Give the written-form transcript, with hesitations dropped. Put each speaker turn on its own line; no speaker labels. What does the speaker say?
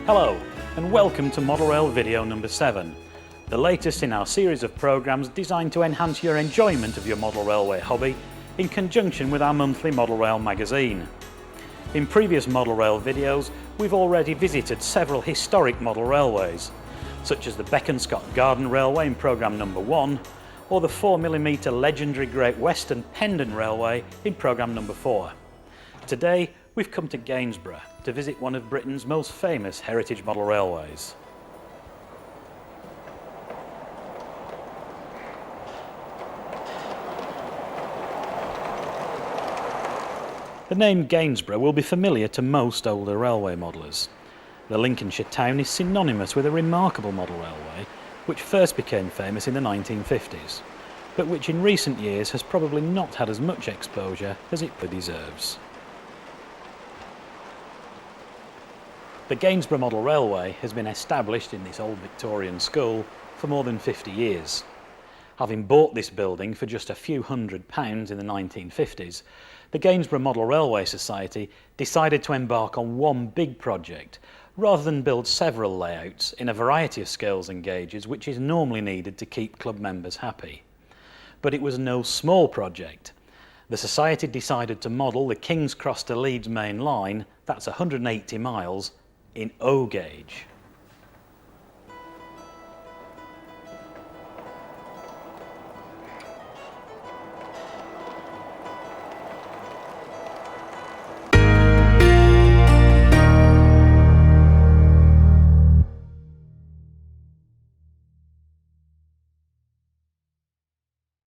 Hello and welcome to Model Rail video number 7, the latest in our series of programmes designed to enhance your enjoyment of your model railway hobby in conjunction with our monthly Model Rail magazine. In previous Model Rail videos we've already visited several historic model railways, such as the Beckonscot Garden Railway in programme number 1 or the 4mm legendary Great Western Pendon Railway in programme number 4. Today we've come to Gainsborough to visit one of Britain's most famous heritage model railways. The name Gainsborough will be familiar to most older railway modellers. The Lincolnshire town is synonymous with a remarkable model railway which first became famous in the 1950s, but which in recent years has probably not had as much exposure as it deserves. The Gainsborough Model Railway has been established in this old Victorian school for more than 50 years. Having bought this building for just a few £100 in the 1950s, the Gainsborough Model Railway Society decided to embark on one big project rather than build several layouts in a variety of scales and gauges which is normally needed to keep club members happy. But it was no small project. The Society decided to model the King's Cross to Leeds main line, that's 180 miles, in O gauge.